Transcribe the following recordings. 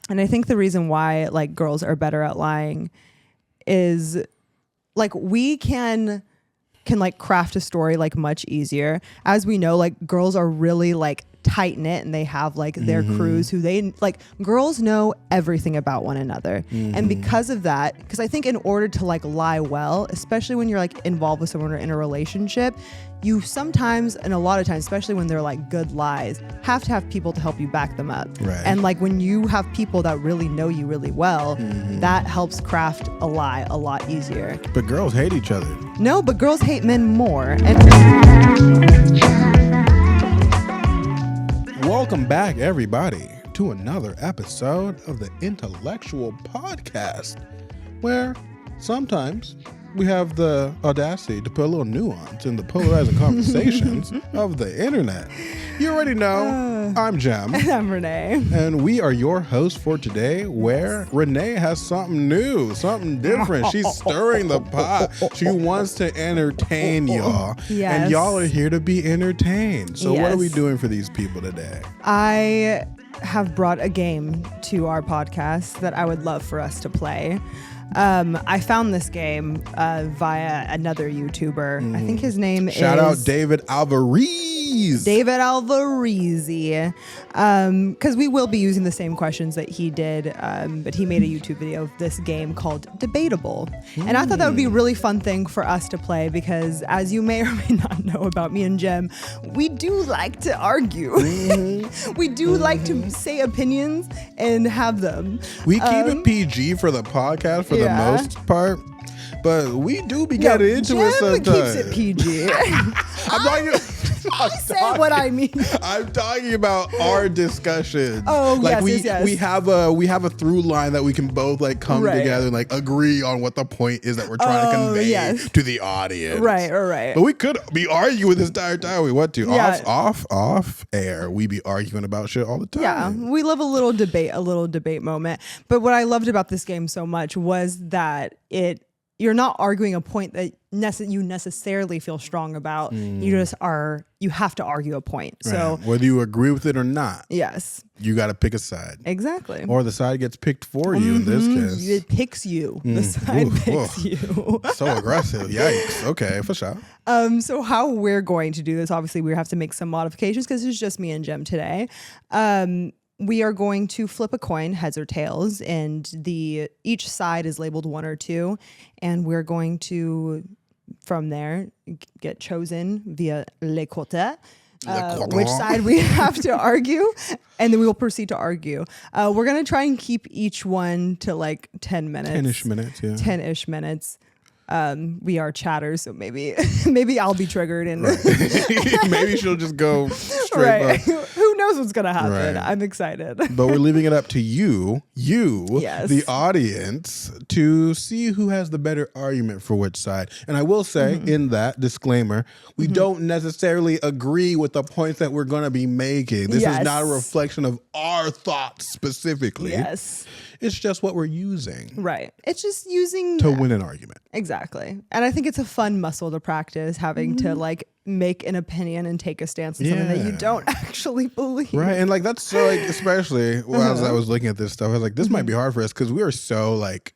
And I think the reason why like girls are better at lying is like we can like craft a story like much easier. As we know, like girls are really like tight knit and they have like their crews who they like. Girls know everything about one another. And because of that, because I think in order to like lie well, especially when you're like involved with someone or in a relationship, you sometimes, and a lot of times, especially when they're like good lies, have to have people to help you back them up. Right. And like when you have people that really know you really well, that helps craft a lie a lot easier. But girls hate each other. No, but girls hate men more. And welcome back, everybody, to another episode of the Intellectual Podcast, where sometimes we have the audacity to put a little nuance in the polarizing conversations of the internet. You already know, I'm Jem. And I'm Renee. And we are your hosts for today, where Renee has something new, something different. She's stirring the pot. She wants to entertain y'all. Yes. And y'all are here to be entertained. So what are we Yes. doing for these people today? I have brought a game to our podcast that I would love for us to play. I found this game via another YouTuber. I think his name is... Shout out David Alvarez. David Alvarez. Because we will be using the same questions that he did, but he made a YouTube video of this game called Debatable. And I thought that would be a really fun thing for us to play because, as you may or may not know about me and Jem, we do like to argue. We do like to say opinions and have them. We keep it PG for the podcast for the most part, but we do be getting into it sometimes. Keeps it PG. I'm Say what I mean. I'm talking about our discussions. Oh, like yes. we have a through line that we can both like come together and like agree on what the point is that we're trying to convey to the audience. Right. But we could be arguing this entire time we want to. Yeah. Off air. We be arguing about shit all the time. Yeah, we love a little debate moment. But what I loved about this game so much was that you're not arguing a point that you necessarily feel strong about. You have to argue a point. Right. So whether you agree with it or not, yes, you got to pick a side. Exactly. Or the side gets picked for you in this case. It picks you. The side picks you. So aggressive. Yikes. Okay, for sure. So how we're going to do this, obviously we have to make some modifications because it's just me and Jem today. We are going to flip a coin, heads or tails, and each side is labeled 1 or 2, and we're going to, from there, get chosen via le côté, which side we have to argue, and then we will proceed to argue. We're going to try and keep each one to like 10 minutes. 10-ish minutes, yeah. 10-ish minutes. We are chatters, so maybe I'll be triggered and maybe she'll just go straight up. Who knows what's gonna happen? Right. I'm excited. But we're leaving it up to you, yes, the audience, to see who has the better argument for which side. And I will say in that disclaimer, we don't necessarily agree with the points that we're gonna be making. This is not a reflection of our thoughts specifically. Yes. It's just what we're using. Right. It's just using to win an argument. Exactly. And I think it's a fun muscle to practice, having to like make an opinion and take a stance on something that you don't actually believe. Right. And like that's so like, especially as I was looking at this stuff, I was like, this might be hard for us because we are so like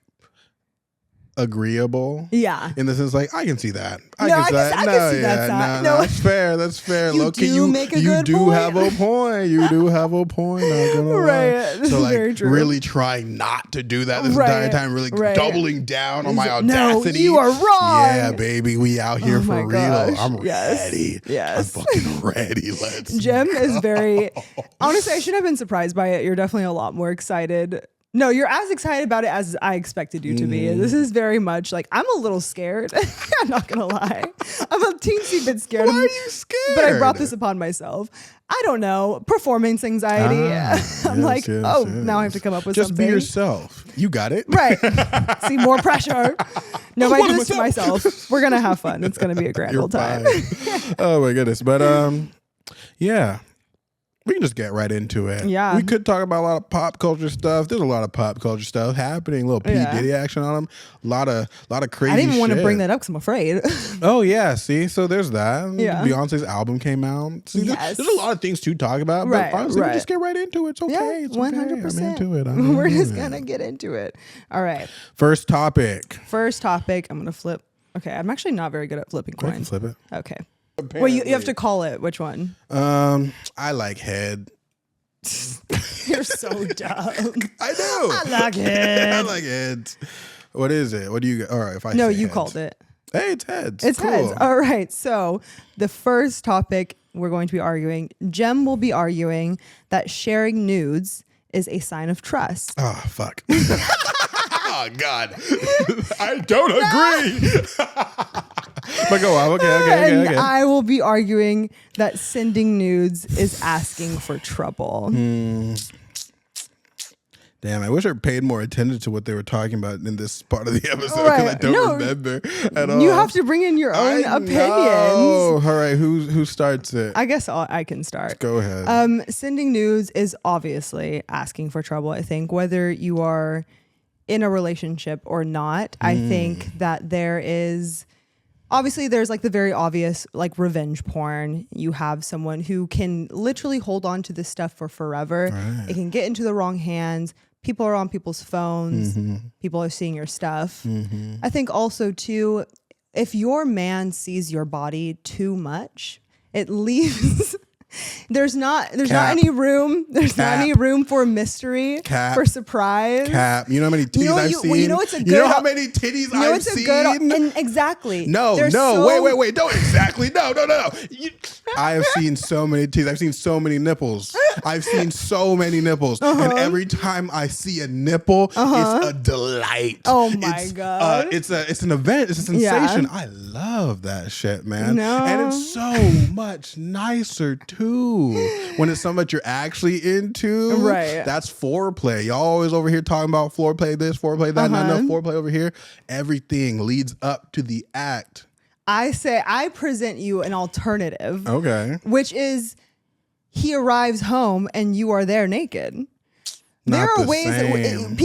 agreeable. Yeah. In the sense like I can see that. I can see that side. No, that's fair. That's fair. You Loki, do make a good do point. have a point. You do have a point. Not gonna Right. lie. So like Very true. really trying not to do that this entire time, really doubling down on my audacity. No, you are wrong. Yeah, baby. We out here for real. Gosh. I'm ready. Yes. I'm fucking ready. Let's Jem go. is very honestly, I shouldn't have been surprised by it. You're definitely a lot more excited. No, you're as excited about it as I expected you to be. This is very much like, I'm a little scared. I'm not going to lie. I'm a teensy bit scared. Why are you scared? But I brought this upon myself. I don't know. Performance anxiety. I'm now I have to come up with just something. Just be yourself. You got it. Right. See, more pressure. No, I do this to myself. We're going to have fun. It's going to be a grand old time. Oh my goodness. But yeah. We can just get right into it. Yeah. We could talk about a lot of pop culture stuff. There's a lot of pop culture stuff happening. A little P. Diddy action on them. A lot of crazy I didn't even want to shit. bring that up because I'm afraid. Oh, yeah. See? So there's that. Yeah. Beyonce's album came out. See, Yes. there's a lot of things to talk about. Right, But honestly, right. we just get right into it. It's okay. Yeah, It's okay. 100%. I'm into it. We're just going to get into it. All right. First topic. I'm going to flip. Okay. I'm actually not very good at flipping I can coins. flip it. Okay. Apparently. Well, you have to call it. Which one? I like head. You're so dumb. I do. I like it. I like heads. What is it? What do you? All right. If I No, say you heads. called it. Hey, it's heads. It's cool. heads. All right. So the first topic we're going to be arguing, Jem will be arguing that sharing nudes is a sign of trust. Oh, fuck. Oh, God. I don't agree. But go on. Okay. And I will be arguing that sending nudes is asking for trouble. Damn, I wish I paid more attention to what they were talking about in this part of the episode because I don't remember at all. You have to bring in your own opinions. Oh, all right. Who starts it? I guess I can start. Go ahead. Sending nudes is obviously asking for trouble. I think whether you are in a relationship or not, I think that there's like the very obvious like revenge porn. You have someone who can literally hold on to this stuff for forever. Right. It can get into the wrong hands. People are on people's phones. People are seeing your stuff. I think also too, if your man sees your body too much, it leaves there's not any room. There's not any room for mystery, for surprise. You know how many titties I've seen? Well, you know it's a good. You know how many titties I've seen? Exactly. No. Wait. Don't exactly. No. I have seen so many titties. I've seen so many nipples. And every time I see a nipple, it's a delight. Oh my God. It's an event. It's a sensation. I love that shit, man. No. And it's so much nicer too when it's something that you're actually into. Right. That's foreplay. Y'all always over here talking about foreplay this, foreplay that, not enough foreplay over here. Everything leads up to the act. I present you an alternative. Okay. Which is he arrives home and you are there naked. There are ways that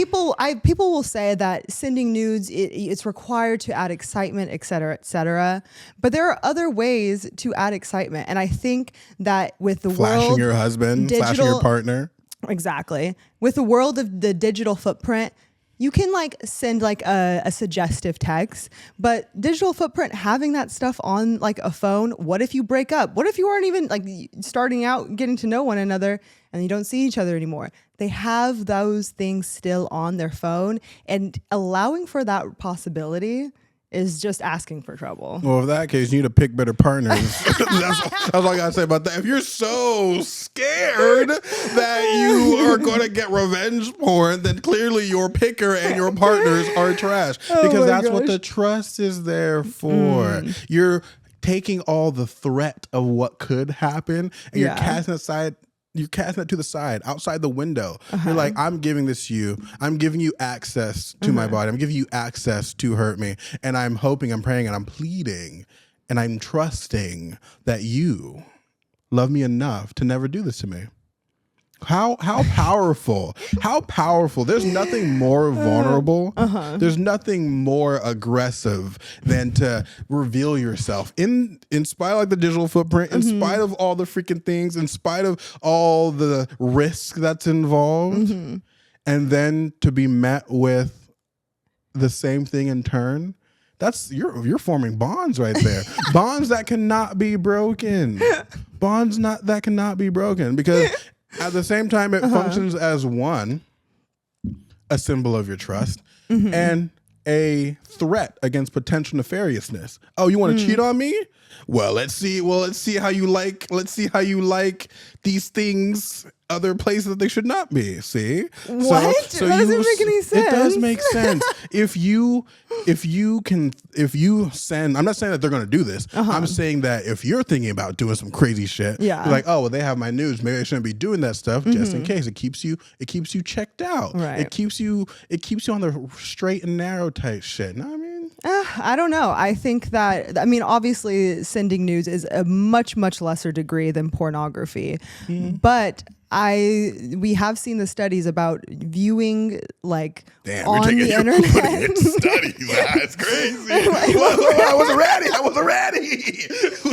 people will say that sending nudes it's required to add excitement, et cetera, but there are other ways to add excitement, and I think that with the flashing your husband, flashing your partner, exactly, with the world of the digital footprint, you can like send like a suggestive text, but digital footprint, having that stuff on like a phone, what if you break up? What if you aren't even like starting out getting to know one another and you don't see each other anymore? They have those things still on their phone, and allowing for that possibility is just asking for trouble. Well, in that case, you need to pick better partners. that's all I gotta say about that. If you're so scared that you are gonna get revenge porn, then clearly your picker and your partners are trash. Because that's what the trust is there for. You're taking all the threat of what could happen and you're casting aside. You're casting it to the side, outside the window. You're like, I'm giving this to you. I'm giving you access to my body. I'm giving you access to hurt me. And I'm hoping, I'm praying, and I'm pleading, and I'm trusting that you love me enough to never do this to me. How powerful. How powerful. There's nothing more vulnerable. There's nothing more aggressive than to reveal yourself in spite of like the digital footprint, in spite of all the freaking things, in spite of all the risk that's involved, and then to be met with the same thing in turn. That's you're forming bonds right there. Bonds that cannot be broken. That cannot be broken, because at the same time, it functions as one, a symbol of your trust, and a threat against potential nefariousness. Oh, you want to cheat on me? Well, let's see how you like. Let's see how you like these things other places that they should not be. See? What? So that doesn't make any sense. It does make sense. If you send, I'm not saying that they're going to do this. I'm saying that if you're thinking about doing some crazy shit, you're like, oh, well, they have my nudes. Maybe I shouldn't be doing that stuff just in case. It keeps you checked out. Right. It keeps you on the straight and narrow type shit. Know what I mean? I don't know. I think that, I mean, obviously sending nudes is a much, much lesser degree than pornography. But we have seen the studies about viewing like on the internet. Studies. That's crazy. I wasn't ready.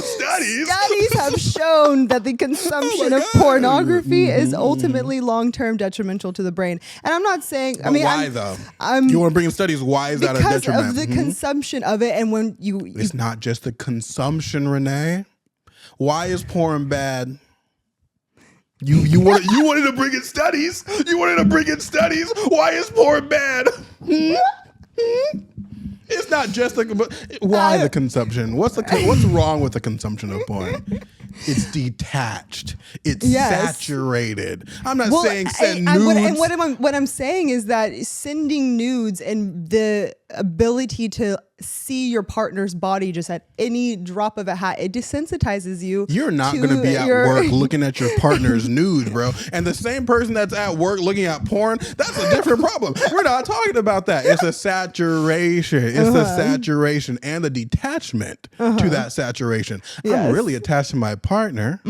Studies have shown that the consumption of pornography is ultimately long-term detrimental to the brain. And I'm not saying, why though? You want to bring in studies? Why is that a detriment? Because of the consumption of it, and when it's not just the consumption, Renee. Why is porn bad? You wanted to bring in studies. You wanted to bring in studies. Why is porn bad? It's not just why the consumption. What's wrong with the consumption of porn? It's detached. It's saturated. I'm not saying send nudes. What I'm saying is that sending nudes and the ability to see your partner's body just at any drop of a hat, it desensitizes you. You're not going to be at work looking at your partner's nudes, bro. And the same person that's at work looking at porn, that's a different problem. We're not talking about that. It's a saturation. It's the saturation and the detachment to that saturation. Yes. I'm really attached to my partner.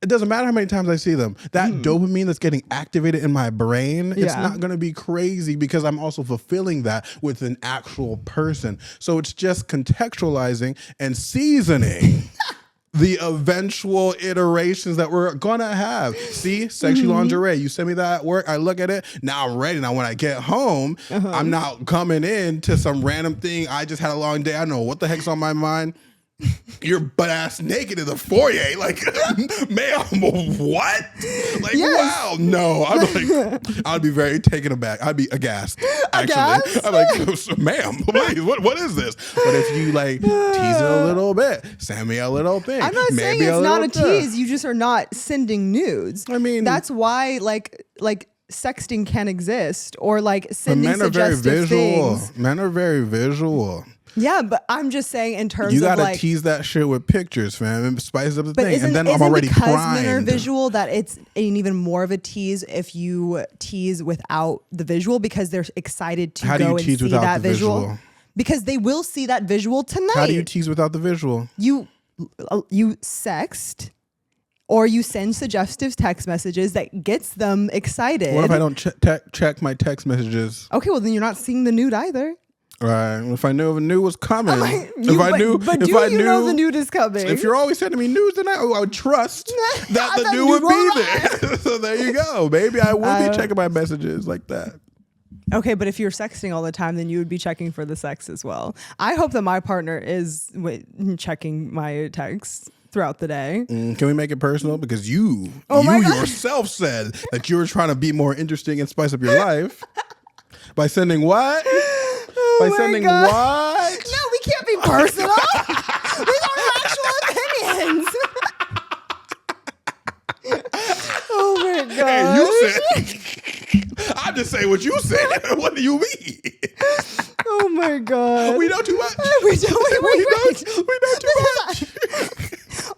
It doesn't matter how many times I see them. That dopamine that's getting activated in my brain, it's not going to be crazy because I'm also fulfilling that with an actual person. So it's just contextualizing and seasoning the eventual iterations that we're going to have. See, sexy lingerie. You send me that at work. I look at it. Now I'm ready. Now when I get home, I'm not coming in to some random thing. I just had a long day. I don't know what the heck's on my mind. You're butt ass naked in the foyer, like, ma'am, what? Like, wow, no. I'm like, I'd be very taken aback. I'd be aghast. Actually, I'm like, ma'am, please, what is this? But if you like tease it a little bit, send me a little thing. I'm not saying it's not a tease. You just are not sending nudes. I mean, that's why like sexting can exist, or like sending suggestive things. Men are very visual. Yeah, but I'm just saying in terms of you gotta tease that shit with pictures, fam, and spice up the thing. And then I'm already because primed. Men are visual that it's an even more of a tease if you tease without the visual, because they're excited to go and see that visual. Because they will see that visual tonight. How do you tease without the visual? You sext, or you send suggestive text messages that gets them excited. What if I don't check my text messages? Okay, well then you're not seeing the nude either. Right. If I knew if a nude was coming, know the nude is coming? If you're always sending me nudes, then I would trust that the nude would be there. So there you go. Maybe I would be checking my messages like that. Okay, but if you're sexting all the time, then you would be checking for the sex as well. I hope that my partner is checking my texts throughout the day. Can we make it personal? Because you yourself said that you were trying to be more interesting and spice up your life by sending what? By sending what? No, we can't be personal. These are our actual opinions. Oh my god! Hey, you said. I'm just saying what you said. What do you mean? Oh my god! We know too much. We know too much.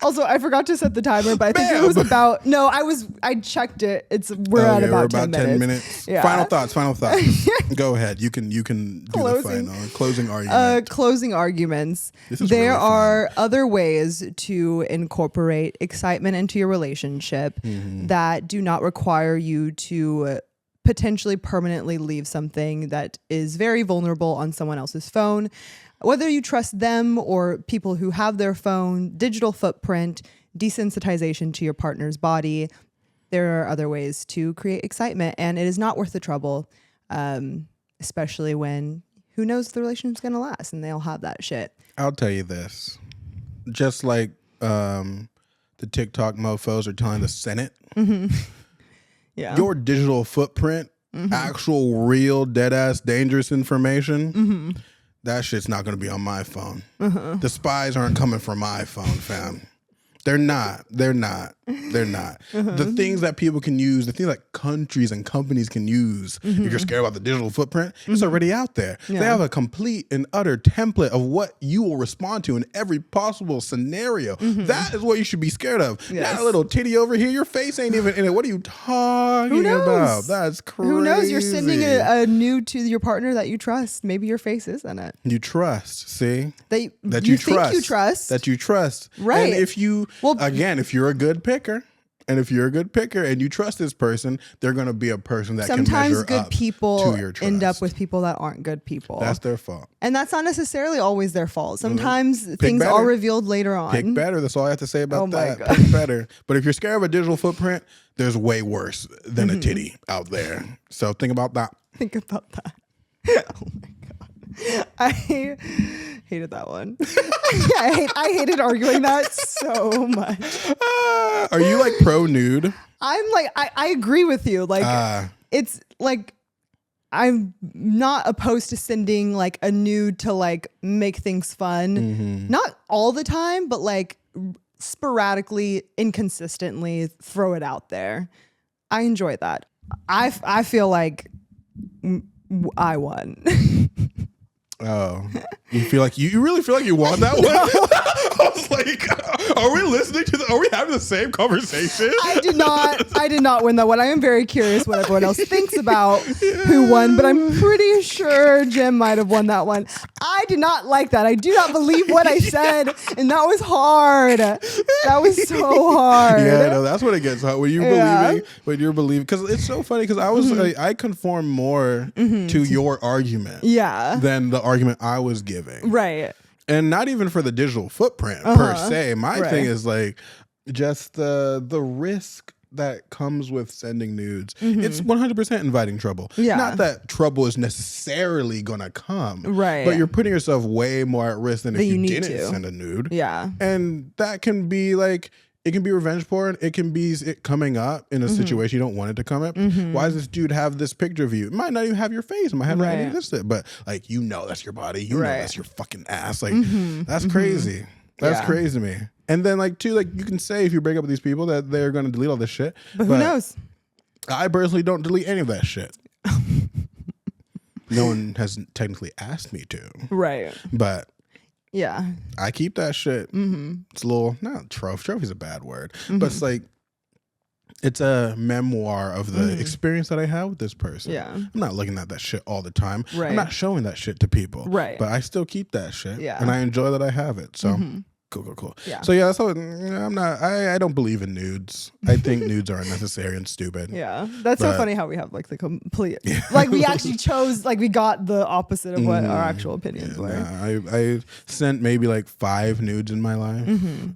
Also, I forgot to set the timer, but I think it was about. No, I checked it. We're at about 10 minutes. Yeah. Final thoughts. Go ahead. You can do the final closing argument. Closing arguments. There are other ways to incorporate excitement into your relationship that do not require you to potentially permanently leave something that is very vulnerable on someone else's phone. Whether you trust them or people who have their phone, digital footprint, desensitization to your partner's body, there are other ways to create excitement, and it is not worth the trouble, especially when who knows if the relationship's going to last and they'll have that shit. I'll tell you this. Just like the TikTok mofos are telling the Senate, your digital footprint, actual real dead-ass dangerous information, that shit's not going to be on my phone. The spies aren't coming from my phone, fam. They're not. The things that people can use, the things that countries and companies can use, if you're scared about the digital footprint, it's already out there. Yeah. They have a complete and utter template of what you will respond to in every possible scenario. That is what you should be scared of. Yes. Not a little titty over here. Your face ain't even in it. What are you talking about? That's crazy. Who knows? You're sending a nude to your partner that you trust. Maybe your face is in it. You trust, see? That you think trust. you trust. That you trust. Right. And if you, again, if you're a good picker, and you trust this person, they're going to be a person that can measure sometimes up good people to your trust. end up with people that aren't good people. That's their fault. And that's not necessarily always their fault. Sometimes Pick things better. are revealed later on. Pick better. That's all I have to say about Oh my that. God. Pick better. But if you're scared of a digital footprint, there's way worse than a titty out there. So think about that. Think about that. Oh my God. I hated that one. I hated arguing that so much. Are you like pro nude? I'm like, I agree with you. Like, it's like, I'm not opposed to sending like a nude to like make things fun. Not all the time, but like sporadically, inconsistently throw it out there. I enjoy that. I feel like I won. Oh, you feel like you really feel like you won that one? I was like, are we listening to are we having the same conversation? I did not win that one. I am very curious what everyone else thinks about who won, but I'm pretty sure Jem might have won that one. I did not like that. I do not believe what I said, and that was hard. That was so hard. Yeah, no, that's when it gets hard. When you're believing, because it's so funny. Because I was I conform more to your argument, than the argument I was giving, right? And not even for the digital footprint per se. My thing is like just the risk that comes with sending nudes. It's 100% inviting trouble. Yeah. Not that trouble is necessarily gonna come, right? But you're putting yourself way more at risk than if you didn't to send a nude. Yeah, and that can be like. It can be revenge porn. It can be it coming up in a situation you don't want it to come up. Why does this dude have this picture of you? It might not even have your face. It might have not even existed. But like, that's your body. You know that's your fucking ass. Like, that's crazy. That's crazy to me. And then like, too, like you can say if you break up with these people that they're going to delete all this shit. But who knows? I personally don't delete any of that shit. No one has technically asked me to. Right. But... yeah, I keep that shit. It's a little trophy's a bad word, but it's like it's a memoir of the experience that I had with this person. Yeah, I'm not looking at that shit all the time. Right. I'm not showing that shit to people. Right, but I still keep that shit. Yeah, and I enjoy that I have it. So. Cool. Yeah. So yeah, so I don't believe in nudes. I think nudes are unnecessary and stupid. Yeah. That's so funny how we have like the complete, like we actually chose, like we got the opposite of what our actual opinions were. I sent maybe like 5 nudes in my life.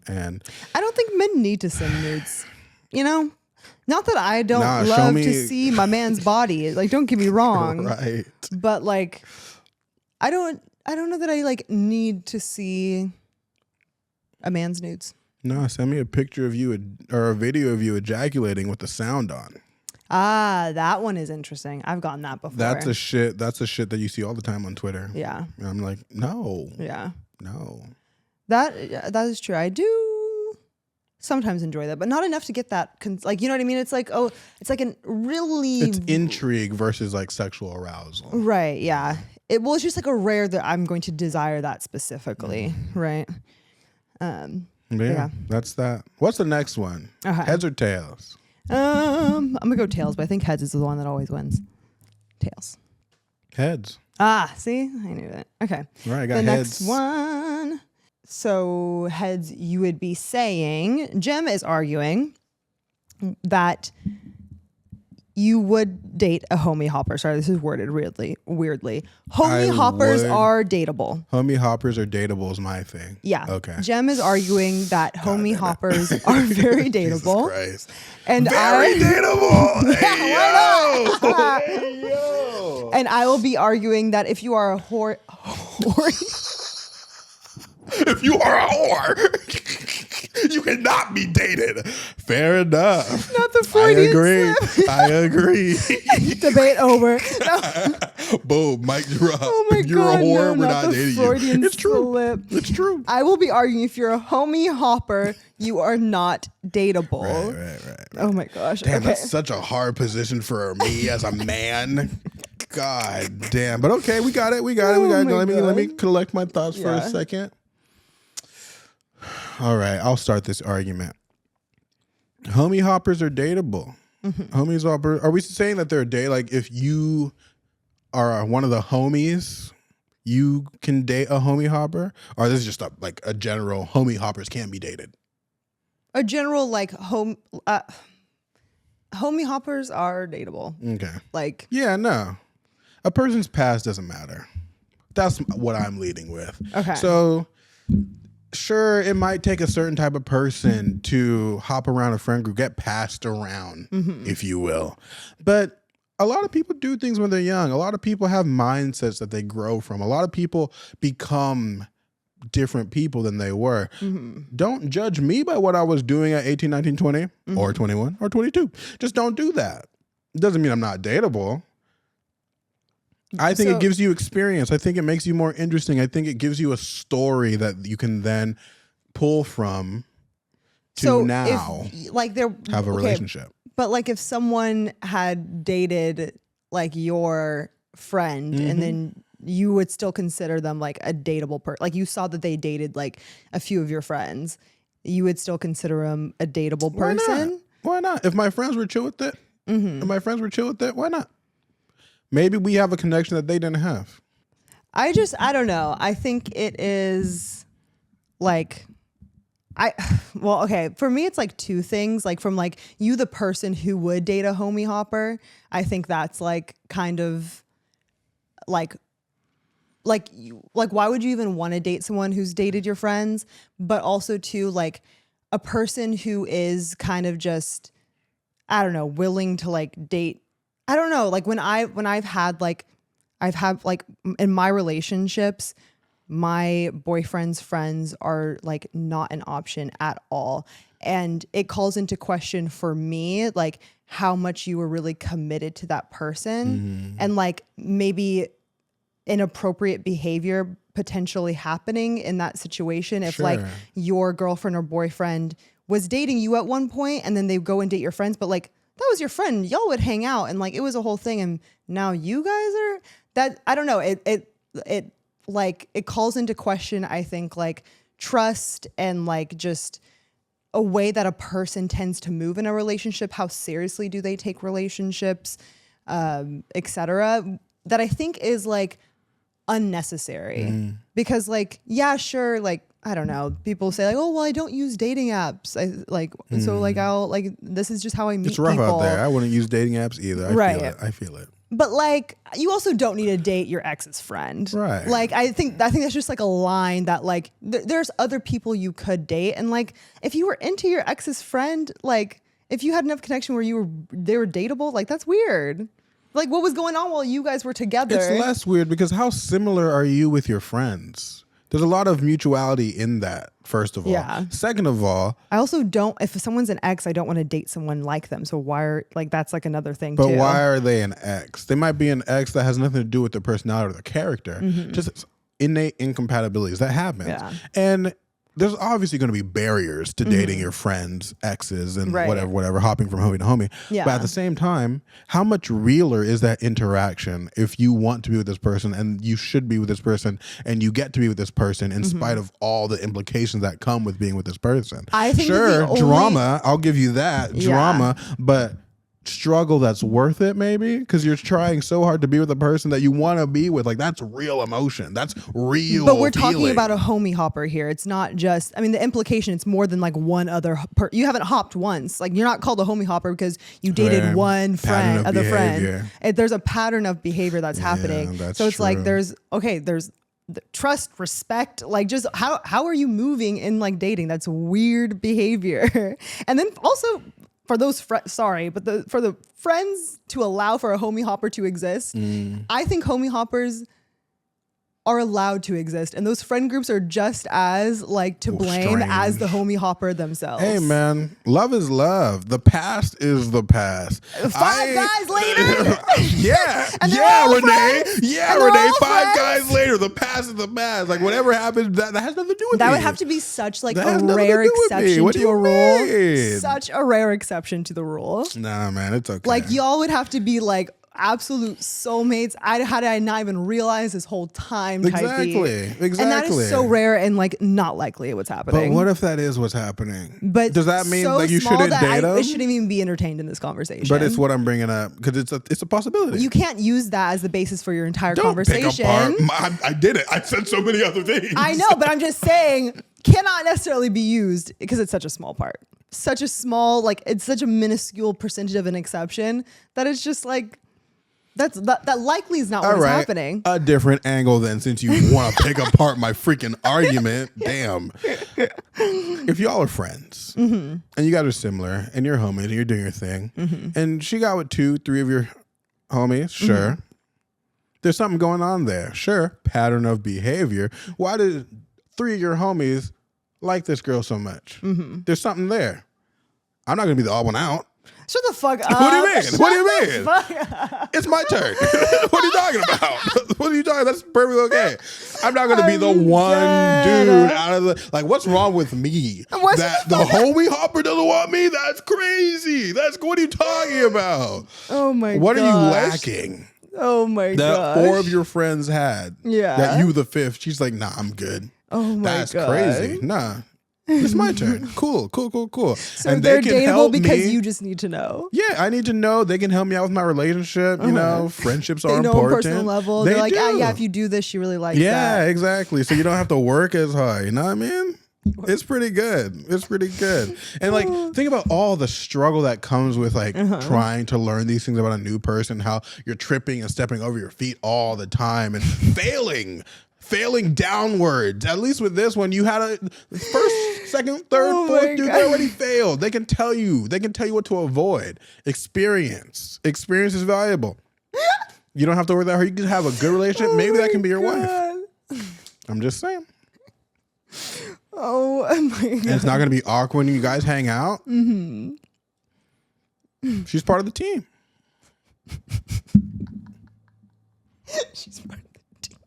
And I don't think men need to send nudes, Not that I don't love to see my man's body. Like, don't get me wrong. Right. But like, I don't know that I like need to see a man's nudes. No, send me a picture of you or a video of you ejaculating with the sound on. Ah, that one is interesting. I've gotten that before. That's a shit that you see all the time on Twitter. Yeah. And I'm like, no. Yeah. No. That is true. I do sometimes enjoy that, but not enough to get that. Like, you know what I mean? It's like, it's like it's intrigue versus like sexual arousal. Right. Yeah. It's just like a rare that I'm going to desire that specifically. Right. Yeah, that's that. What's the next one? Heads or tails? I'm gonna go tails, but I think heads is the one that always wins. Tails. Heads. Ah, see, I knew that. Okay. All right, I got the heads. Next one. So heads, you would be saying Jem is arguing that you would date a homie hopper. Sorry, this is worded weirdly. Homie hoppers are dateable. Homie hoppers are dateable is my thing. Yeah. Okay. Jem is arguing that homie hoppers are very dateable. Jesus Christ. And very dateable. Hey, why not? Hey, yo. And I will be arguing that if you are a whore. If you are a whore. You cannot be dated. Fair enough. Not the Freudian slip. I agree. Debate over. No. Boom, mic drop. Oh my You're God, a whore. no, We're not not the dating Freudian you. It's true. slip. It's true. I will be arguing if you're a homie hopper, you are not dateable. Right. Oh my gosh. Damn, okay. that's such a hard position for me as a man. God damn. But okay, we got it. Oh my Let me God. collect my thoughts for a Yeah. second. All right, I'll start this argument. Homie hoppers are dateable. Homies hopper. Are we saying that they're like if you are one of the homies, you can date a homie hopper? Or this is just a general homie hoppers can't be dated? A general like homie hoppers are dateable. Okay. Like Yeah, no. A person's past doesn't matter. That's what I'm leading with. Okay. So, sure, it might take a certain type of person to hop around a friend group, get passed around, if you will. But a lot of people do things when they're young. A lot of people have mindsets that they grow from. A lot of people become different people than they were. Don't judge me by what I was doing at 18, 19, 20, or 21, or 22. Just don't do that. It doesn't mean I'm not dateable. I think it gives you experience. I think it makes you more interesting. I think it gives you a story that you can then pull from to now if, like there have a relationship. But like if someone had dated like your friend and then you would still consider them like a dateable person. Like you saw that they dated like a few of your friends, you would still consider them a dateable person. Why not? If my friends were chill with it, why not? Maybe we have a connection that they didn't have. I don't know. I think it is like, okay. For me, it's like two things. Like from like you, the person who would date a homie hopper, I think that's like kind of like why would you even want to date someone who's dated your friends? But also too, like a person who is kind of just, I don't know, willing to like date. I don't know. Like when I've had like in my relationships, my boyfriend's friends are like not an option at all. And it calls into question for me, like how much you were really committed to that person and like maybe inappropriate behavior potentially happening in that situation. If like your girlfriend or boyfriend was dating you at one point and then they go and date your friends, but like that was your friend, y'all would hang out and like it was a whole thing, and now you guys are that. I don't know, it like it calls into question, I think, like trust and like just a way that a person tends to move in a relationship. How seriously do they take relationships, etc., that I think is like unnecessary. Because like, yeah, sure, like I don't know, people say like, oh well, I don't use dating apps, I like so like I'll like this is just how I meet It's rough people out there. I wouldn't use dating apps either. I feel it. But like you also don't need to date your ex's friend, right? Like I think that's just like a line that like there's other people you could date, and like if you were into your ex's friend, like if you had enough connection where they were dateable, like that's weird. Like what was going on while you guys were together? It's less weird because how similar are you with your friends? There's a lot of mutuality in that, first of all. Yeah. Second of all, I also don't, if someone's an ex, I don't want to date someone like them. So why are, like, that's like another thing but too. why are they an ex? They might be an ex that has nothing to do with their personality or their character. Just innate incompatibilities. That happens. Yeah. And there's obviously going to be barriers to dating your friends, exes, and whatever, hopping from homie to homie. Yeah. But at the same time, how much realer is that interaction if you want to be with this person and you should be with this person and you get to be with this person in spite of all the implications that come with being with this person? I think sure, drama, I'll give you that, drama, but struggle that's worth it maybe because you're trying so hard to be with a person that you want to be with. Like that's real emotion, that's real but we're talking feeling. about a homie hopper here. It's not just, I mean, the implication, it's more than like one other you haven't hopped once. Like you're not called a homie hopper because you dated one friend, other friend. There's a pattern of behavior that's happening. So it's true. Like there's trust, respect, like just how are you moving in like dating? That's weird behavior. And then also for those for the friends to allow for a homie hopper to exist, I think homie hoppers are allowed to exist, and those friend groups are just as like to blame as the homie hopper themselves. Hey man, love is love. The past is the past. 5 guys later. Yeah, And they're yeah, all Renee. friends. Yeah, And they're Renee. all 5 friends. guys later. The past is the past. Like whatever happens, that has nothing to do with That me. would have to be such like That a has nothing to rare do with me. exception What do to a you rule. mean? Such a rare exception to the rule. Nah, man, it's okay. Like y'all would have to be like absolute soulmates. How did I not even realize this whole time? Exactly. And that is so rare and like not likely what's happening. But what if that is what's happening? But does that mean so like you small shouldn't that date them? it shouldn't even be entertained in this conversation. But it's what I'm bringing up because it's a possibility. You can't use that as the basis for your entire Don't conversation. pick apart. I did it. I said so many other things. I know, but I'm just saying cannot necessarily be used because it's such a small part. Such a small, like it's such a minuscule percentage of an exception that it's just like that likely is not what's happening. A different angle then, since you want to pick apart my freaking argument. Damn. If y'all are friends and you guys are similar and you're homies and you're doing your thing and she got with 2-3 of your homies, sure. There's something going on there. Sure. Pattern of behavior. Why did 3 of your homies like this girl so much? There's something there. I'm not going to be the odd one out. Shut the fuck up. What do you mean? Shut What do you the mean? fuck up. It's my turn. What are you talking about? What are you talking? That's perfectly okay. I'm not gonna be the one dude out of the like. What's wrong with me? That the homie hopper doesn't want me? That's crazy. What are you talking about? Oh my god. What are you lacking? Oh my god. That 4 of your friends had. Yeah. That you the 5th. She's like, nah, I'm good. Oh my That's god. crazy. Nah. It's my turn. Cool. So they're dateable because you just need to know. Yeah, I need to know. They can help me out with my relationship. You know, friendships are They know important. on personal level. They're like, yeah, if you do this, she really likes that. Yeah, exactly. So you don't have to work as hard. You know what I mean? It's pretty good. And like, think about all the struggle that comes with like trying to learn these things about a new person, how you're tripping and stepping over your feet all the time and failing downwards. At least with this one, you had a first, second, third, fourth dude. They already failed. They can tell you what to avoid. Experience is valuable. You don't have to worry that hard. You can have a good relationship. Maybe that can be your wife. I'm just saying. Oh my god. And it's not going to be awkward when you guys hang out. She's part of the team. She's part of the team.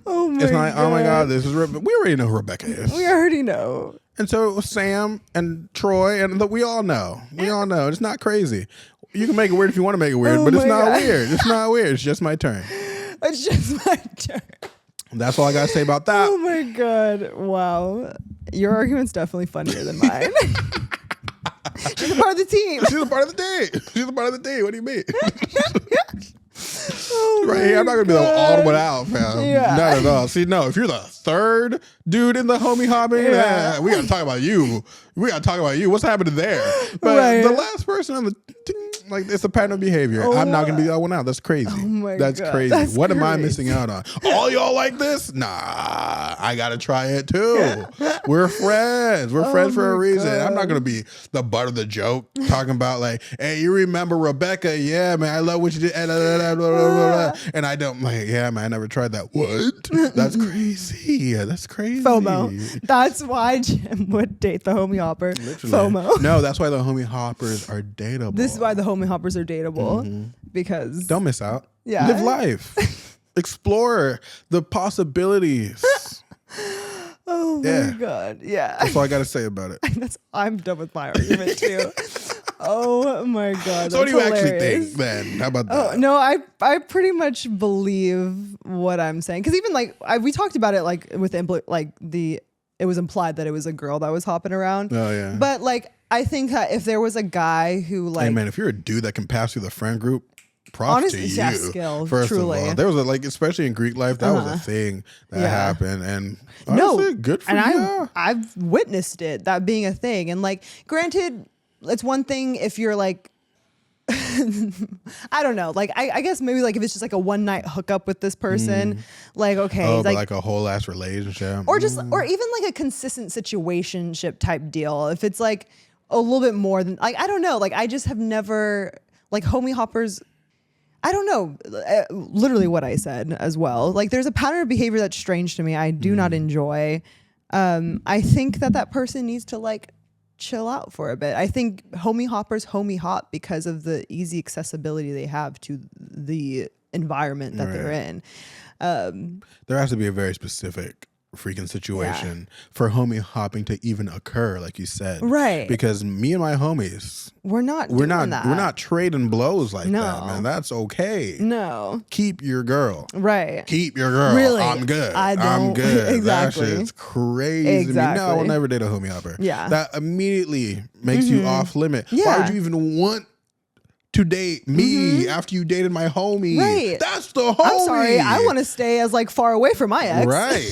Oh my It's not. god. Oh my god. This is. We already know who Rebecca is. We already know. And so Sam and Troy and we all know. It's not crazy. You can make it weird if you want to make it weird, but it's not weird. It's not weird. It's just my turn. It's just my turn. That's all I gotta say about that. Oh my god. Wow. Your argument's definitely funnier than mine. She's a part of the team. She's a part of the team. What do you mean? Oh right here, I'm not gonna be the odd one out, fam. Yeah. Not at all. See, no, if you're the 3rd dude in the homie hopping, we gotta talk about you. What's happening there? But the last person on the like, it's a pattern of behavior. I'm not gonna be the odd one out. That's crazy. Oh my That's God. crazy. That's What am I crazy. missing out on? All y'all like this? Nah, I gotta try it too. We're friends. We're friends for a my reason. God. I'm not gonna be the butt of the joke talking about like, hey, you remember Rebecca? Yeah, man, I love what you did. And I don't like, yeah, man, I never tried that. What? That's crazy. That's crazy. FOMO. That's why Jem would date the homie hopper. Literally. FOMO. No, that's why the homie hoppers are dateable. This is why the homie hoppers are dateable. Because Don't miss out. Yeah. Live life. Explore the possibilities. oh Yeah. my god. Yeah. That's all I got to say about it. I'm done with my argument too. Oh my god. So what do you actually hilarious. think, then? How about that? Oh no, I pretty much believe what I'm saying, because even like we talked about it like with it was implied that it was a girl that was hopping around. Oh yeah. But like I think that if there was a guy who like, hey man, if you're a dude that can pass through the friend group, props honestly, to you. yeah, skill, First truly. of all, there was especially in Greek life, that was a thing that happened, and No, honestly, good for and you. I've witnessed it, that being a thing. And like, granted, it's one thing if you're like, I don't know, like I guess maybe like if it's just like a one night hookup with this person, like okay, Oh, but like like a whole ass relationship, or just or even like a consistent situationship type deal. If it's like a little bit more than like I don't know, like I just have never like homie hoppers. I don't know, literally what I said as well. Like there's a pattern of behavior that's strange to me. I do not enjoy. I think that person needs to like chill out for a bit. I think homie hoppers homie hop because of the easy accessibility they have to the environment that they're in. There has to be a very specific freaking situation for homie hopping to even occur, like you said. Right. Because me and my homies, we're not trading blows like that, man. That's okay. No. Keep your girl. Right. Keep your girl. Really? I'm good. I'm good. Exactly. That shit's crazy. Exactly. No, I will never date a homie hopper. Yeah. That immediately makes you off limit. Yeah. Why would you even want to date me after you dated my homie? Right. That's the homie. I'm sorry. I want to stay as like far away from my ex. Right.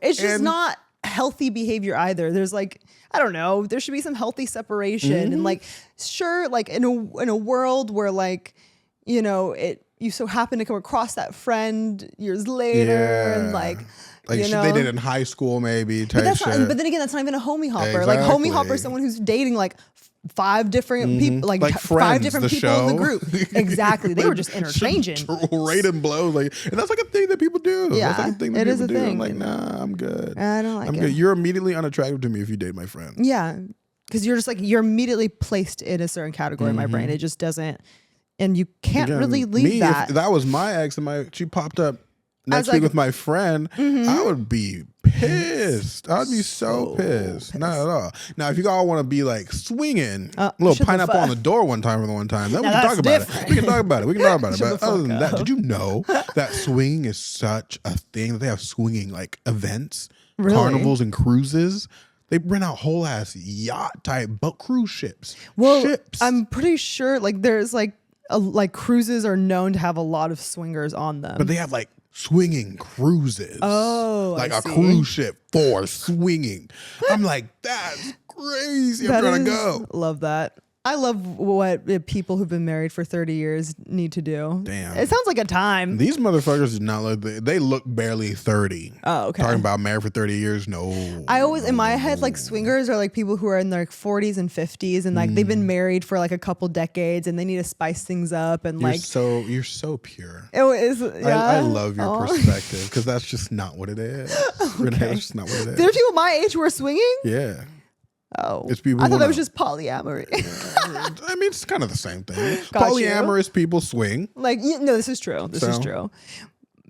It's just not healthy behavior either. There's like, I don't know, there should be some healthy separation and like, sure, like in a world where like, you know, you so happen to come across that friend years later and like you know, they did in high school maybe type but shit. but then again, that's not even a homie hopper. Exactly. Like homie hopper is someone who's dating like 5 different people, like Friends, 5 different the people show. in the group. Exactly. They were just interchanging. Trading blows. Like, and that's like a thing that people do. Yeah, that's like a thing that it is people a do. thing. I'm like, nah, I'm good. I don't like I'm it. good. You're immediately unattractive to me if you date my friend. Yeah. Because you're just like, you're immediately placed in a certain category in my brain. It just doesn't, and you can't really leave that. If that was my ex and she popped up next like, week with my friend, I would be pissed. I'd be so pissed. Not at all. Now, if you all want to be like swinging, a little pineapple on the door one time for the one time, then we can talk about it. We can talk about it. But other than that, did you know that swinging is such a thing that they have swinging like events, carnivals and cruises? They rent out whole ass yacht type boat cruise ships. I'm pretty sure like there's like cruises are known to have a lot of swingers on them. But they have like swinging cruises. Oh, like I a see. cruise ship for swinging. I'm like, that's crazy. I'm trying to go. Love that. I love what people who've been married for 30 years need to do. Damn. It sounds like a time. These motherfuckers do not look, they look barely 30. Oh, okay. Talking about married for 30 years, no. I always, in my head, like swingers are like people who are in their 40s and 50s and like they've been married for like a couple decades and they need to spice things up and you're so pure. It is, yeah. I love your perspective because that's just not what it is. Renee, that's just not what it is. There's people my age who are swinging? Yeah. Oh, it's people. I thought that was just polyamory. I mean, it's kind of the same thing. Got Polyamorous people swing. Like, no, this is true. This is true.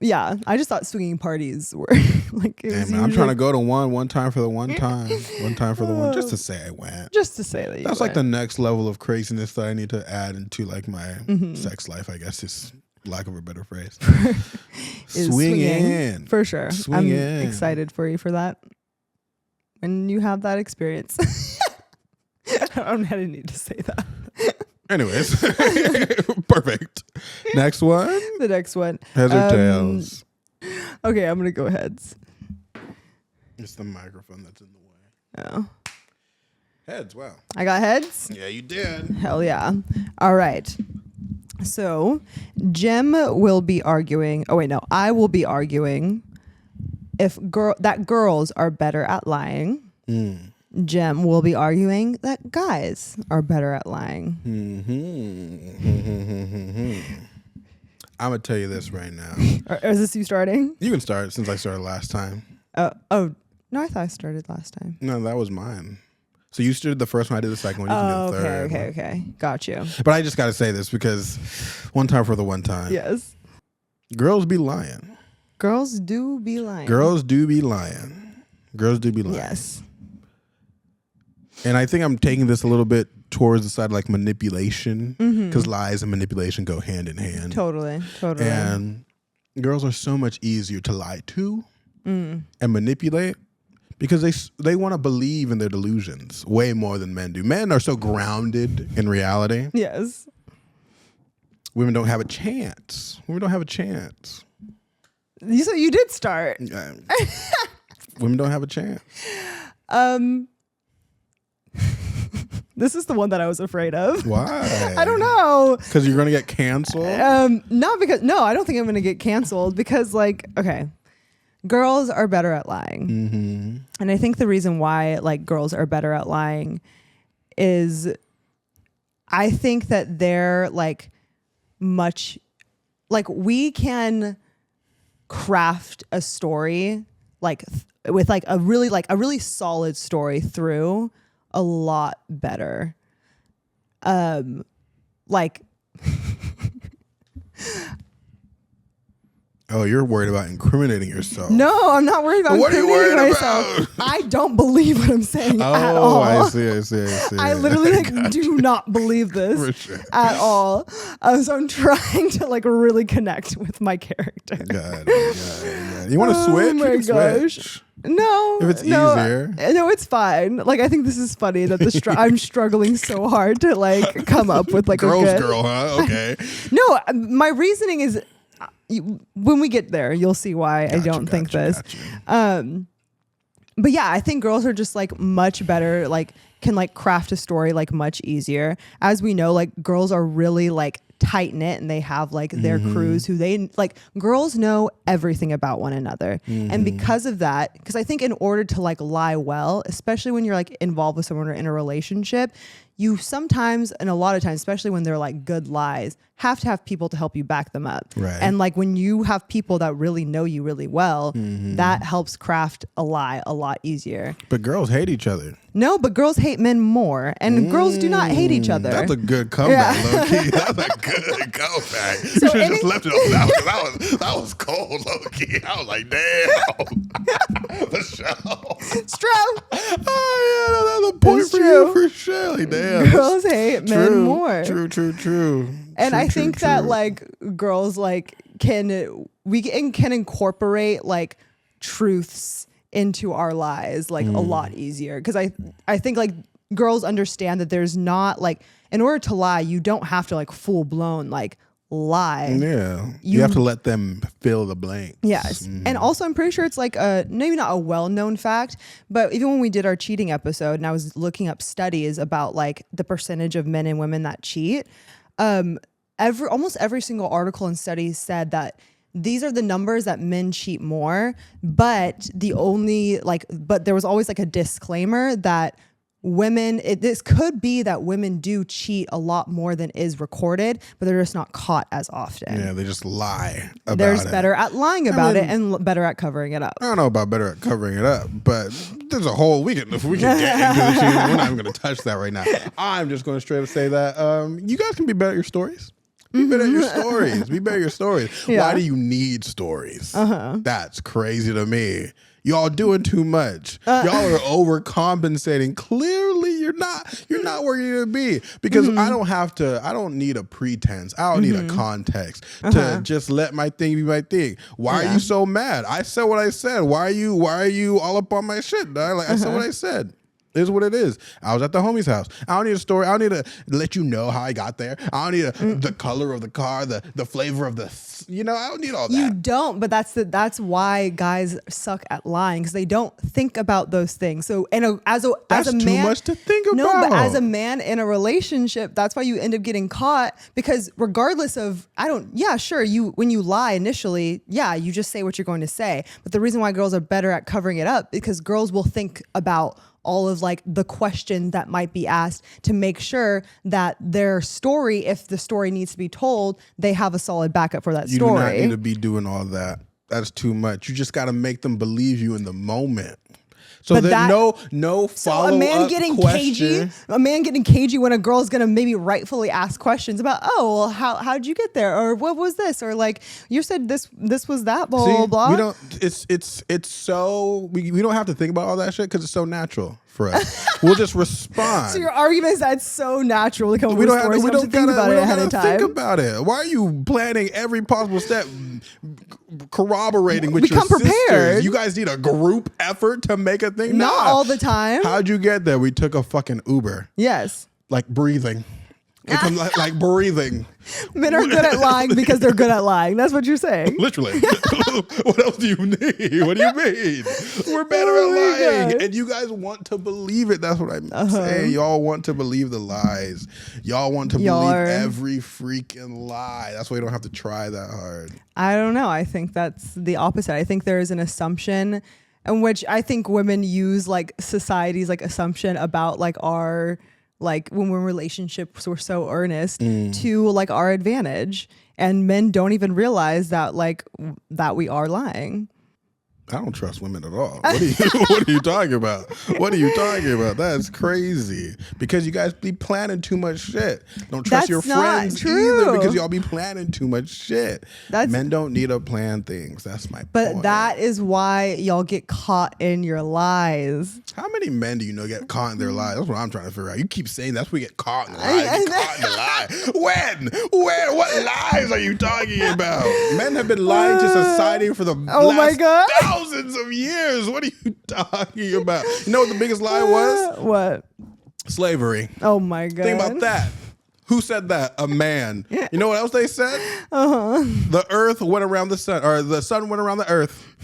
Yeah, I just thought swinging parties were like. Damn, man, I'm trying to go to one time for the one time, just to say I went. Just to say that. That's like the next level of craziness that I need to add into like my sex life. I guess is lack of a better phrase. Swinging for sure. I'm excited for you for that. And you have that experience. I didn't need to say that. Anyways, perfect. Next one. The next one. Heads or tails? Okay, I'm gonna go heads. It's the microphone that's in the way. Oh. Heads. Wow. I got heads. Yeah, you did. Hell yeah. All right. So Jem will be arguing. Oh wait, no, I will be arguing. If girls are better at lying, Jem will be arguing that guys are better at lying. I'm gonna tell you this right now. Or is this you starting? You can start since I started last time. Oh no, I thought I started last time. No, that was mine. So you started the first one, I did the second one. You can do the third. Okay. Got you. But I just got to say this because one time for the one time. Yes. Girls be lying. Girls do be lying. Girls do be lying. Yes. And I think I'm taking this a little bit towards the side of like manipulation because lies and manipulation go hand in hand. Totally. And girls are so much easier to lie to and manipulate because they want to believe in their delusions way more than men do. Men are so grounded in reality. Yes. Women don't have a chance. So you did start. Women don't have a chance. This is the one that I was afraid of. Why? I don't know. Because you're going to get canceled? Not because, no, I don't think I'm going to get canceled because like, okay, girls are better at lying. And I think the reason why like girls are better at lying is I think that they're like much like we can craft a story like with like a really solid story through a lot better. Like Oh, you're worried about incriminating yourself. no, I'm not worried about What are you incriminating worried myself. about? I don't believe what I'm saying at all. Oh, I see. I literally like do not believe this For sure. at all. So I'm trying to like really connect with my character. God. You want to switch? Oh my You can gosh. switch. No, If it's no, easier. no, it's fine. Like I think this is funny that I'm struggling so hard to like come up with like Girl's a good. girl, huh? Okay. No, my reasoning is when we get there, you'll see why I don't think this. But yeah, I think girls are just like much better, like can like craft a story like much easier. As we know, like girls are really like tight knit and they have like their crews who they like. Girls know everything about one another. And because of that, because I think in order to like lie well, especially when you're like involved with someone or in a relationship, you sometimes, and a lot of times, especially when they're like good lies, have to have people to help you back them up. Right. And like when you have people that really know you really well, that helps craft a lie a lot easier. But girls hate each other. No, but girls hate men more, and girls do not hate each other. That's a good comeback, Yeah. low-key. That's a good comeback. You So should have just left it on. That was cold, low-key. I was like, damn. For sure. It's true. Oh, yeah, that's a point It's for true. you, for sure. Like, damn. Girls hate men True. more. True. And True, I true, think that true. like girls like can incorporate like truths into our lies like a lot easier, because I think like girls understand that there's not like, in order to lie, you don't have to like full blown like lie. Yeah. You have to let them fill the blanks. Yes. And also I'm pretty sure it's like maybe not a well-known fact, but even when we did our cheating episode and I was looking up studies about like the percentage of men and women that cheat, almost every single article and study said that these are the numbers that men cheat more, but there was always like a disclaimer that this could be that women do cheat a lot more than is recorded, but they're just not caught as often. Yeah, they just lie about They're it. better at lying about it and better at covering it up. I don't know about better at covering it up, but there's a whole weekend. If we can get into the cheating, we're not even going to touch that right now. I'm just going to straight up say that you guys can be better at your stories. Be better at your stories. Be better at your stories. Yeah. Why do you need stories? That's crazy to me. Y'all doing too much. Y'all are overcompensating. Clearly, you're not where you need to be, because I don't need a pretense. I don't need a context to just let my thing be my thing. Why are you so mad? I said what I said. Why are you all up on my shit, dog? Like I said what I said. It is what it is. I was at the homie's house. I don't need a story. I don't need to let you know how I got there. I don't need the color of the car, the flavor of the, I don't need all that. You don't, but that's why guys suck at lying, because they don't think about those things. So, as a That's too man, much to think about. No, but as a man in a relationship, that's why you end up getting caught, because regardless of, when you lie initially, you just say what you're going to say. But the reason why girls are better at covering it up, because girls will think about all of like the questions that might be asked to make sure that their story, if the story needs to be told, they have a solid backup for that story. You do not need to be doing all that. That's too much. You just got to make them believe you in the moment. So that no follow-up a man getting question. cagey when a girl's gonna maybe rightfully ask questions about, how'd you get there, or what was this, or like you said this was that, blah blah blah. We don't. It's so we don't have to think about all that shit because it's so natural for us. We'll just respond. So your argument is that it's so natural to come up with stories. We don't think about it ahead of time. Think about it. Why are you planning every possible step, corroborating with your Become prepared. sisters? You guys need a group effort to make a thing. Not all the time. How'd you get there? We took a fucking Uber. Yes. Like breathing. Like breathing. Men are good at lying because they're good at lying. That's what you're saying. Literally. What else do you need? What do you mean? We're better at lying. God. And you guys want to believe it. That's what I'm saying. Y'all want to believe the lies. Y'all want to believe every freaking lie. That's why you don't have to try that hard. I don't know. I think that's the opposite. I think there is an assumption in which I think women use like society's like assumption about like our like when relationships were so earnest to like our advantage, and men don't even realize that that we are lying. I don't trust women at all. What are you talking about? What are you talking about? That's crazy. Because you guys be planning too much shit. Don't trust your friends either because y'all be planning too much shit. Men don't need to plan things. That's my point. But that is why y'all get caught in your lies. How many men do you know get caught in their lies? That's what I'm trying to figure out. You keep saying that's where you get caught in the lie. Caught in the lie. When? What lies are you talking about? Men have been lying to society for the last thousands of years. What are you talking about? You know what the biggest lie was? What? Slavery. Oh my God. Think about that. Who said that? A man. You know what else they said? The earth went around the sun, or the sun went around the earth.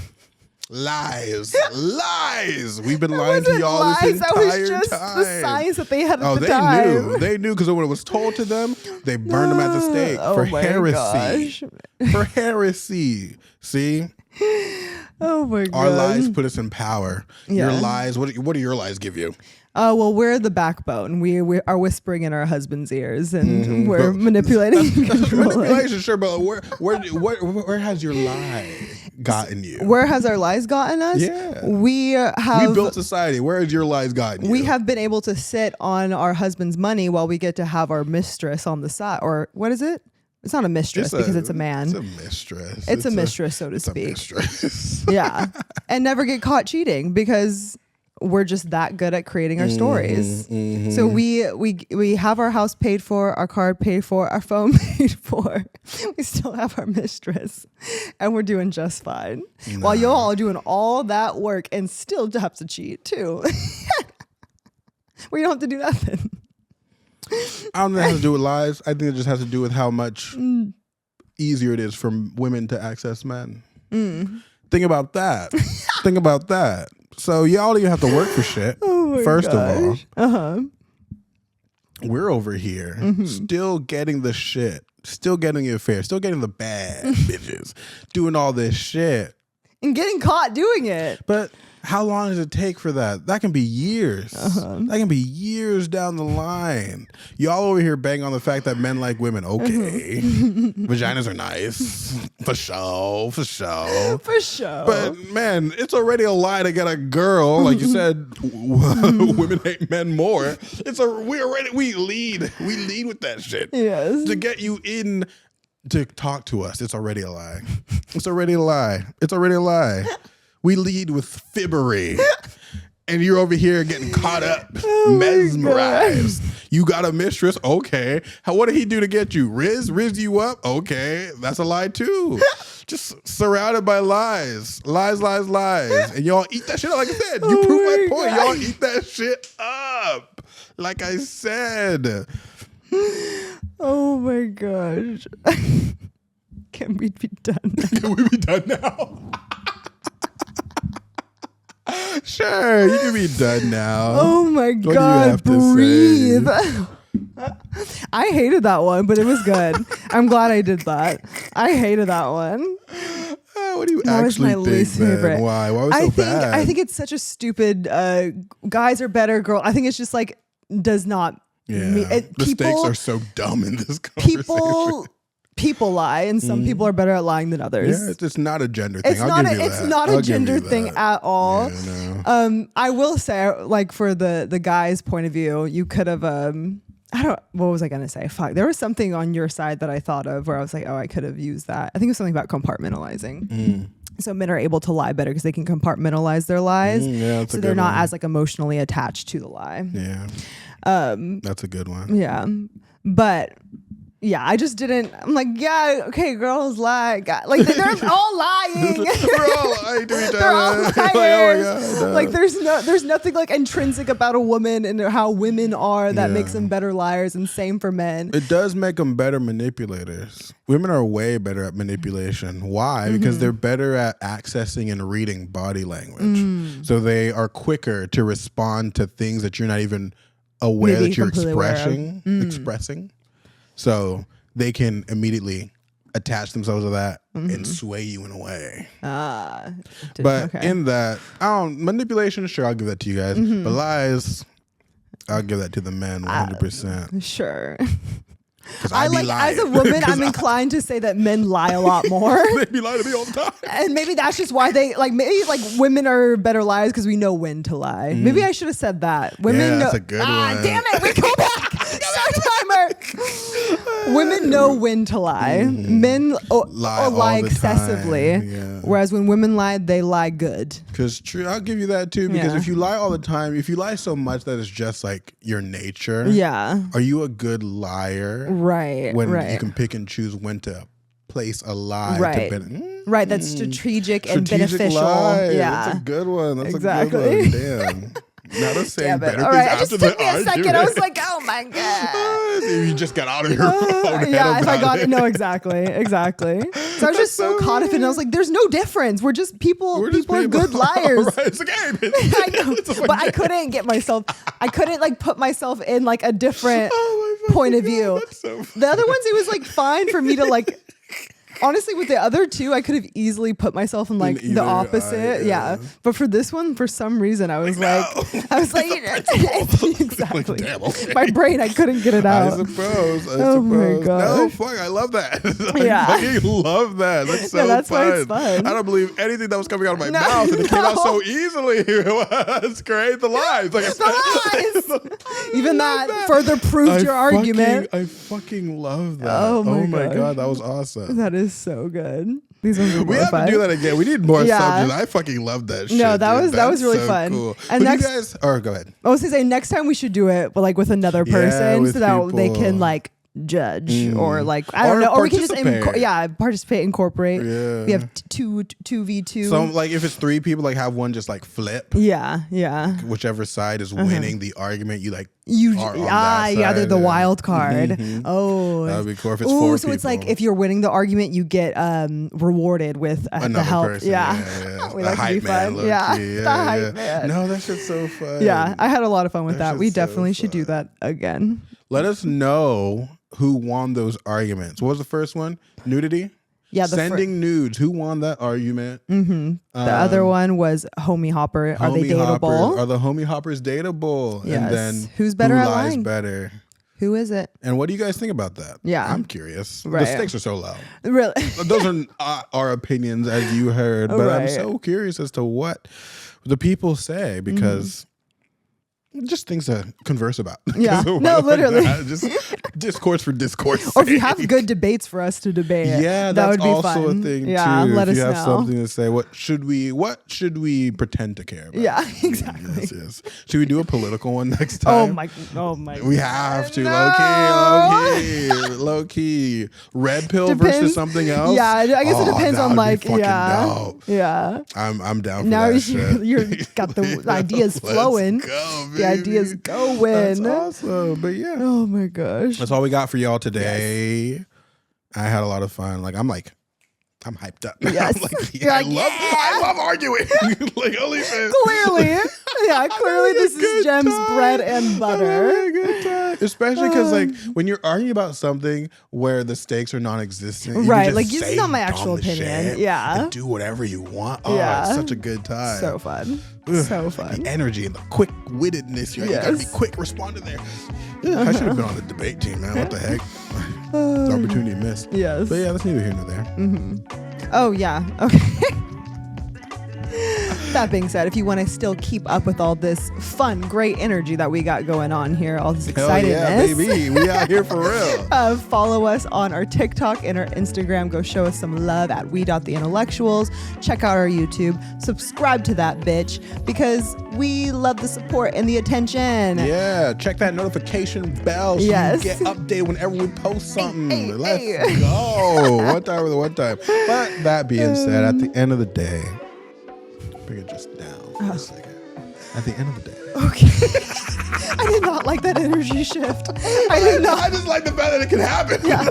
Lies. Lies. We've been lying to y'all this entire time. That was just the science that they had at the time. They knew because when it was told to them, they burned them at the stake for heresy. For heresy. See? Oh my God. Our lies put us in power. Yeah. Your lies, what do your lies give you? Well, we're the backbone. We are whispering in our husband's ears, and we're manipulating. Manipulation, sure, but where has your lie gotten you? Where has our lies gotten us? Yeah, we built society. Where has your lies gotten you? We have been able to sit on our husband's money while we get to have our mistress on the side, or what is it? It's not a mistress because it's a man. It's a mistress. It's a mistress, so to speak. A mistress. Yeah, and never get caught cheating because we're just that good at creating our stories. So we have our house paid for, our car paid for, our phone paid for. We still have our mistress, and we're doing just fine. While you all are doing all that work and still have to cheat too. We don't have to do nothing. I don't think it has to do with lies. I think it just has to do with how much easier it is for women to access men. Think about that. Think about that. So y'all don't even have to work for shit. First of all, we're over here still getting the shit, still getting the affair, still getting the bad bitches, doing all this shit. And getting caught doing it. But how long does it take for that? That can be years. That can be years down the line. Y'all over here bang on the fact that men like women. Okay. Vaginas are nice. For sure. For sure. For sure. But man, it's already a lie to get a girl. Like you said, women hate men more. We lead with that shit. Yes. To get you in to talk to us. It's already a lie. It's already a lie. It's already a lie. We lead with fibbery, and you're over here getting caught up, mesmerized. You got a mistress, okay. What did he do to get you? Riz you up, okay. That's a lie too. Just surrounded by lies, and y'all eat that shit up. Like I said, you prove my point. Y'all eat that shit up, like I said. Oh my gosh! Can we be done? Can we be done now? Sure, you can be done now. Oh my God, breathe. I hated that one, but it was good. I'm glad I did that. I hated that one. What do you actually think, least favorite. Why was it so bad? I think it's such a stupid, guys are better, girl. I think it's just like, does not. The stakes are so dumb in this conversation. People lie, and some people are better at lying than others. Yeah, it's not a gender thing. It's not a gender thing at all. Yeah, no. I will say, like, for the guy's point of view, you could have what was I gonna say? Fuck. There was something on your side that I thought of where I was like, oh, I could have used that. I think it was something about compartmentalizing. So men are able to lie better because they can compartmentalize their lies. So they're not as like emotionally attached to the lie. Yeah. That's a good one. Yeah. But yeah, I just didn't. I'm like, yeah, okay, girls lie. Like they're all lying. We're all lying to each other. They're all liars. Like, oh my God, no. Like there's nothing like intrinsic about a woman and how women are that makes them better liars, and same for men. It does make them better manipulators. Women are way better at manipulation. Why? Because they're better at accessing and reading body language. So they are quicker to respond to things that you're not even aware that you're expressing. So they can immediately attach themselves to that and sway you in a way. In that, manipulation, sure, I'll give that to you guys. But lies, I'll give that to the men 100%. Sure. I like as a woman, I'm inclined to say that men lie a lot more. They be lying to me all the time. And maybe that's just why they maybe women are better liars because we know when to lie. Maybe I should have said that. Women that's know, a good one. Damn it, we go back. Start timer. Women know when to lie. Men lie excessively. Yeah. Whereas when women lie, they lie good. Because true, I'll give you that too. Because if you lie all the time, if you lie so much that it's just like your nature. Yeah. Are you a good liar? Right. When you can pick and choose when to place a lie. Right. That's strategic and beneficial. Lie. Yeah. That's a good one. That's exactly. a good one. Damn. Now to say better all things right, it after just took me a argument. second. I was like, oh my God. You just got out of your own head. Yeah, if I got it. it. No, exactly. So I was just so caught up in it. I was like, there's no difference. We're just people. People are good liars. Right, it's a game. I know. But I couldn't get myself, put myself in like a different point of view. The other ones, it was like fine for me to honestly, with the other two, I could have easily put myself in the opposite. Yeah. But for this one, for some reason, I was exactly. My brain, I couldn't get it out. I suppose. My gosh. No, fuck, I love that. I fucking love that. That's so that's fun. why it's fun. I don't believe anything that was coming out of my mouth, and it came out so easily. It's great. The lies. The lies. Even that further proved your argument. I fucking love that. Oh my God, that was awesome. That is so good. These ones were we have to do that again. We need more subjects. I fucking love that shit. No, that was really so fun. Cool. And next, you guys, go ahead. I was gonna say next time we should do it, but with another person, with so that people. they can judge or I don't know, or we can just participate, incorporate. Yeah. We have 2v2. So if it's 3 people, have one just flip. Yeah. Whichever side is winning the argument, you they're the wild card. Mm-hmm. Oh, that would be cool if it's 4 so people. it's if you're winning the argument, you get rewarded with the help. Person. Yeah. We the like to be hype man. fun. The hype man. No, that shit's so fun. Yeah, I had a lot of fun with that. We shit's so definitely should do that again. Let us know who won those arguments. What was the first one? Nudity? Yeah, sending nudes. Who won that argument? Mm-hmm. The other one was homie hopper. Are they dateable? Are the homie hoppers dateable? Yes. And then who's better who at lies lying? Better? Who is it? And what do you guys think about that? Yeah, I'm curious. Right. The stakes are so low. Really? Those are our opinions, as you heard. But I'm so curious as to what the people say because. Just things to converse about. Yeah, no, literally. Just discourse for discourse. Or if you have good debates for us to debate, yeah, that would be also fun. a thing yeah, too. let if us you have know. something to say, what should we pretend to care about? Yeah, exactly. Yes. Should we do a political one next time? Oh my. We have to. No. Low key. Red pill versus something else. Yeah, I guess it depends on dope. Yeah. I'm down for now that shit. You're got the ideas flowing. Let's go, baby. The ideas going. That's awesome. But yeah. Oh my gosh. That's all we got for y'all today. Yes. I had a lot of fun. I'm hyped up. Yes. I love arguing. OnlyFans. Clearly. Yeah, clearly this is Jem's bread and butter. Especially because when you're arguing about something where the stakes are non-existent, right? This is not my actual opinion. Yeah. And do whatever you want. Oh, it's such a good time. So fun. So fun. The energy and the quick-wittedness. You gotta be quick responding there. I should have been on the debate team, man. What the heck? It's opportunity missed. Yes. But yeah, that's neither here nor there. Mm-hmm. Oh, yeah. Okay. That being said, if you want to still keep up with all this fun, great energy that we got going on here, all this excitedness. Hell yeah, baby. We out here for real. Follow us on our TikTok and our Instagram. Go show us some love at we.TheIntellectuals. Check out our YouTube. Subscribe to that bitch because we love the support and the attention. Yeah, check that notification bell so you get updated whenever we post something. Let's go. One time. But that being said, at the end of the day, bring it just down for a second. At the end of the day. Okay. I did not like that energy shift. I did not. I just like the fact that it can happen. Yeah.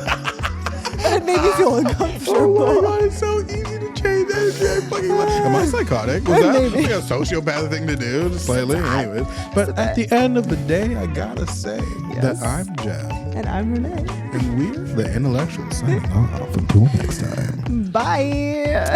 It made me feel uncomfortable. Oh my God, it's so easy to change energy. I fucking am I psychotic? Was that like a sociopath thing to do? Just slightly. Anyways. But at the end of the day, I gotta say that I'm Jem. And I'm Renee. And we're the Intellectuals signing off. Until next time. Bye.